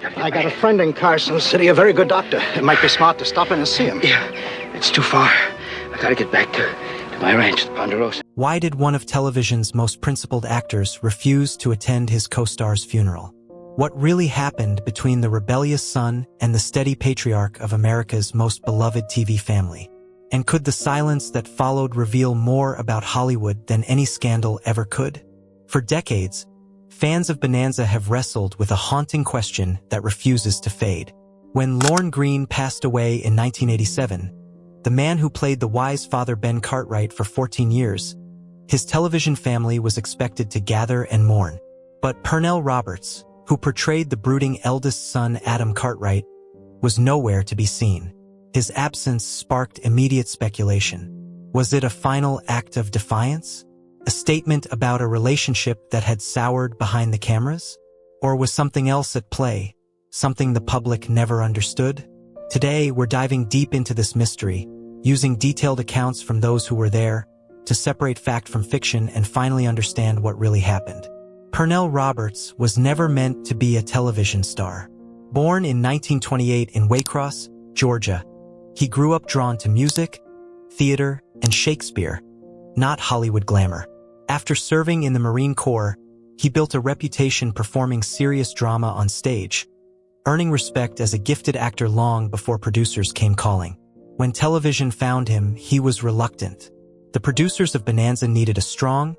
I got a friend in Carson City, a very good doctor. It might be smart to stop in and see him. Yeah, it's too far. I gotta get back to my ranch, the Ponderosa. Why did one of television's most principled actors refuse to attend his co-star's funeral? What really happened between the rebellious son and the steady patriarch of America's most beloved TV family? And could the silence that followed reveal more about Hollywood than any scandal ever could? For decades, fans of Bonanza have wrestled with a haunting question that refuses to fade. When Lorne Greene passed away in 1987, the man who played the wise father Ben Cartwright for 14 years, his television family was expected to gather and mourn. But Pernell Roberts, who portrayed the brooding eldest son Adam Cartwright, was nowhere to be seen. His absence sparked immediate speculation. Was it a final act of defiance? A statement about a relationship that had soured behind the cameras? Or was something else at play, something the public never understood? Today, we're diving deep into this mystery, using detailed accounts from those who were there to separate fact from fiction and finally understand what really happened. Pernell Roberts was never meant to be a television star. Born in 1928 in Waycross, Georgia, he grew up drawn to music, theater, and Shakespeare, not Hollywood glamour. After serving in the Marine Corps, he built a reputation performing serious drama on stage, earning respect as a gifted actor long before producers came calling. When television found him, he was reluctant. The producers of Bonanza needed a strong,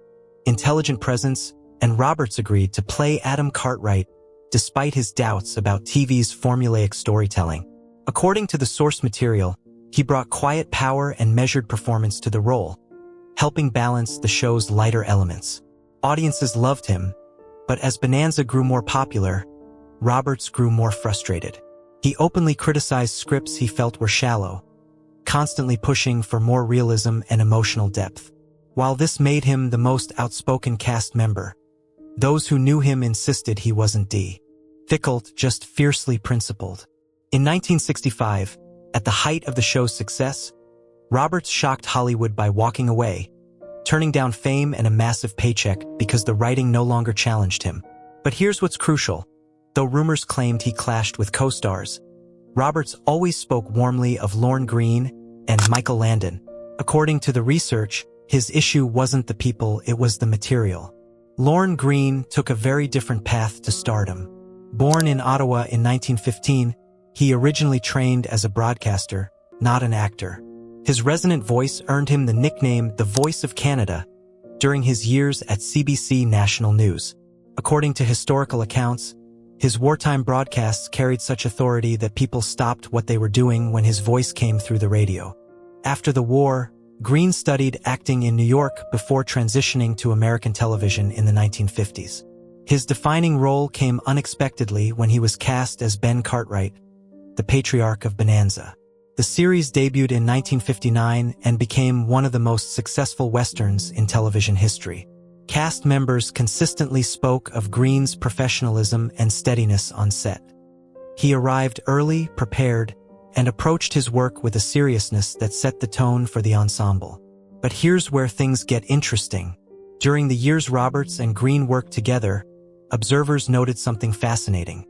intelligent presence, and Roberts agreed to play Adam Cartwright despite his doubts about TV's formulaic storytelling. According to the source material, he brought quiet power and measured performance to the role, helping balance the show's lighter elements. Audiences loved him, but as Bonanza grew more popular, Roberts grew more frustrated. He openly criticized scripts he felt were shallow, constantly pushing for more realism and emotional depth. While this made him the most outspoken cast member, those who knew him insisted he wasn't difficult, just fiercely principled. In 1965, at the height of the show's success, Roberts shocked Hollywood by walking away, turning down fame and a massive paycheck because the writing no longer challenged him. But here's what's crucial. Though rumors claimed he clashed with co-stars, Roberts always spoke warmly of Lorne Greene and Michael Landon. According to the research, his issue wasn't the people, it was the material. Lorne Greene took a very different path to stardom. Born in Ottawa in 1915, he originally trained as a broadcaster, not an actor. His resonant voice earned him the nickname the Voice of Canada during his years at CBC National News. According to historical accounts, his wartime broadcasts carried such authority that people stopped what they were doing when his voice came through the radio. After the war, Greene studied acting in New York before transitioning to American television in the 1950s. His defining role came unexpectedly when he was cast as Ben Cartwright, the patriarch of Bonanza. The series debuted in 1959 and became one of the most successful westerns in television history. Cast members consistently spoke of Greene's professionalism and steadiness on set. He arrived early, prepared, and approached his work with a seriousness that set the tone for the ensemble. But here's where things get interesting. During the years Roberts and Greene worked together, observers noted something fascinating.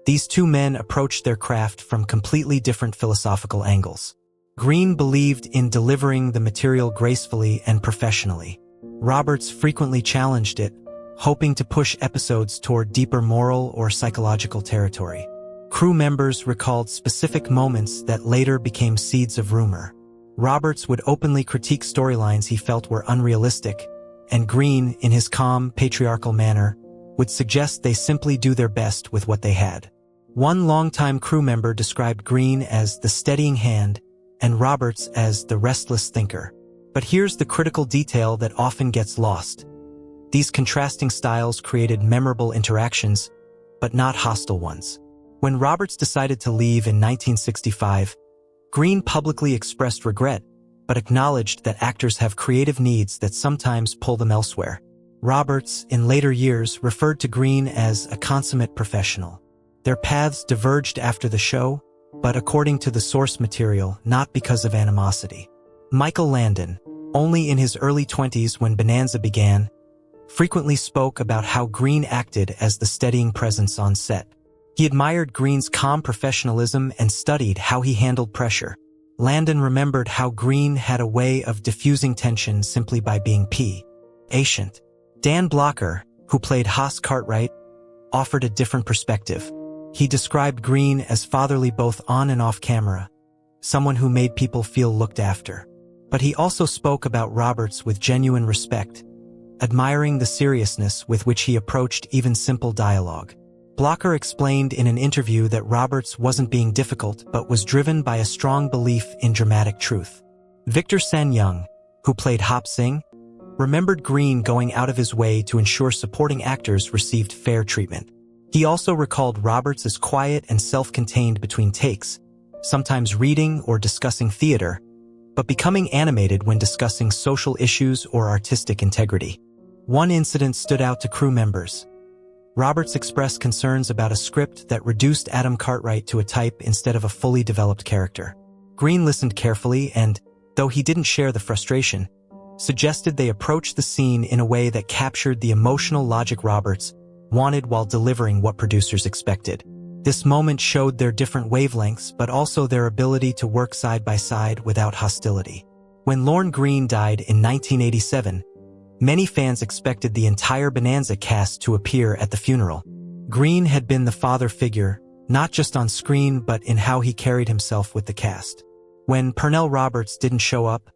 These two men approached their craft from completely different philosophical angles. Greene believed in delivering the material gracefully and professionally. Roberts frequently challenged it, hoping to push episodes toward deeper moral or psychological territory. Crew members recalled specific moments that later became seeds of rumor. Roberts would openly critique storylines he felt were unrealistic, and Greene, in his calm, patriarchal manner, would suggest they simply do their best with what they had. One longtime crew member described Greene as the steadying hand and Roberts as the restless thinker. But here's the critical detail that often gets lost. These contrasting styles created memorable interactions, but not hostile ones. When Roberts decided to leave in 1965, Greene publicly expressed regret, but acknowledged that actors have creative needs that sometimes pull them elsewhere. Roberts, in later years, referred to Greene as a consummate professional. Their paths diverged after the show, but according to the source material, not because of animosity. Michael Landon, only in his early 20s when Bonanza began, frequently spoke about how Greene acted as the steadying presence on set. He admired Greene's calm professionalism and studied how he handled pressure. Landon remembered how Greene had a way of diffusing tension simply by being patient. Dan Blocker, who played Haas Cartwright, offered a different perspective. He described Greene as fatherly both on and off camera, someone who made people feel looked after. But he also spoke about Roberts with genuine respect, admiring the seriousness with which he approached even simple dialogue. Blocker explained in an interview that Roberts wasn't being difficult but was driven by a strong belief in dramatic truth. Victor San-Young, who played Hop Singh, remembered Greene going out of his way to ensure supporting actors received fair treatment. He also recalled Roberts as quiet and self-contained between takes, sometimes reading or discussing theater, but becoming animated when discussing social issues or artistic integrity. One incident stood out to crew members. Roberts expressed concerns about a script that reduced Adam Cartwright to a type instead of a fully developed character. Greene listened carefully and, though he didn't share the frustration, suggested they approach the scene in a way that captured the emotional logic Roberts wanted while delivering what producers expected. This moment showed their different wavelengths but also their ability to work side by side without hostility. When Lorne Greene died in 1987, many fans expected the entire Bonanza cast to appear at the funeral. Greene had been the father figure, not just on screen but in how he carried himself with the cast. When Pernell Roberts didn't show up,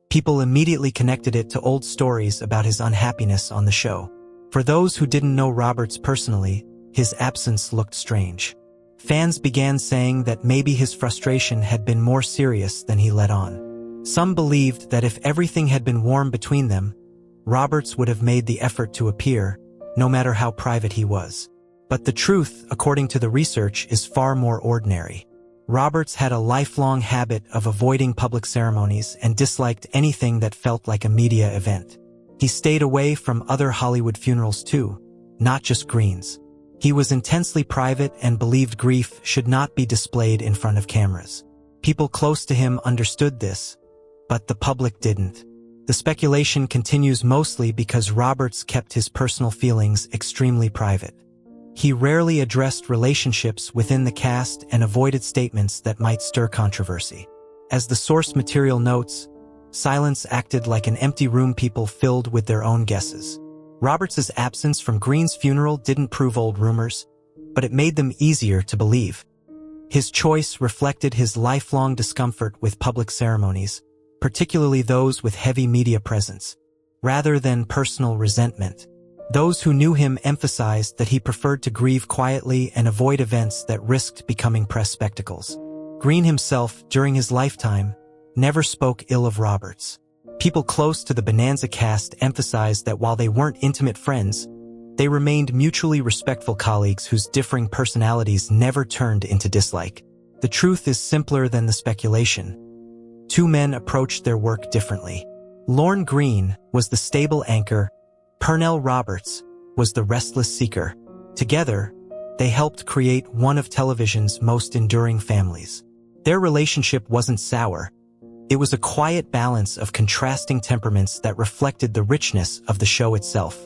people immediately connected it to old stories about his unhappiness on the show. For those who didn't know Roberts personally, his absence looked strange. Fans began saying that maybe his frustration had been more serious than he let on. Some believed that if everything had been warm between them, Roberts would have made the effort to appear, no matter how private he was. But the truth, according to the research, is far more ordinary. Roberts had a lifelong habit of avoiding public ceremonies and disliked anything that felt like a media event. He stayed away from other Hollywood funerals too, not just Greene's. He was intensely private and believed grief should not be displayed in front of cameras. People close to him understood this, but the public didn't. The speculation continues mostly because Roberts kept his personal feelings extremely private. He rarely addressed relationships within the cast and avoided statements that might stir controversy. As the source material notes, silence acted like an empty room people filled with their own guesses. Roberts's absence from Greene's funeral didn't prove old rumors, but it made them easier to believe. His choice reflected his lifelong discomfort with public ceremonies, particularly those with heavy media presence, rather than personal resentment. Those who knew him emphasized that he preferred to grieve quietly and avoid events that risked becoming press spectacles. Greene himself, during his lifetime, never spoke ill of Roberts. People close to the Bonanza cast emphasized that while they weren't intimate friends, they remained mutually respectful colleagues whose differing personalities never turned into dislike. The truth is simpler than the speculation. Two men approached their work differently. Lorne Greene was the stable anchor. Pernell Roberts was the restless seeker. Together, they helped create one of television's most enduring families. Their relationship wasn't sour. It was a quiet balance of contrasting temperaments that reflected the richness of the show itself.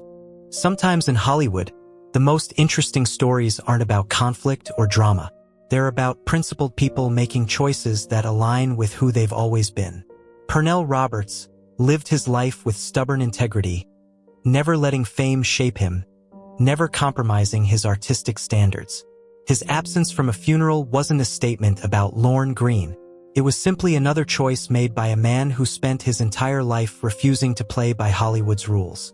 Sometimes in Hollywood, the most interesting stories aren't about conflict or drama. They're about principled people making choices that align with who they've always been. Pernell Roberts lived his life with stubborn integrity, never letting fame shape him, never compromising his artistic standards. His absence from a funeral wasn't a statement about Lorne Greene. It was simply another choice made by a man who spent his entire life refusing to play by Hollywood's rules.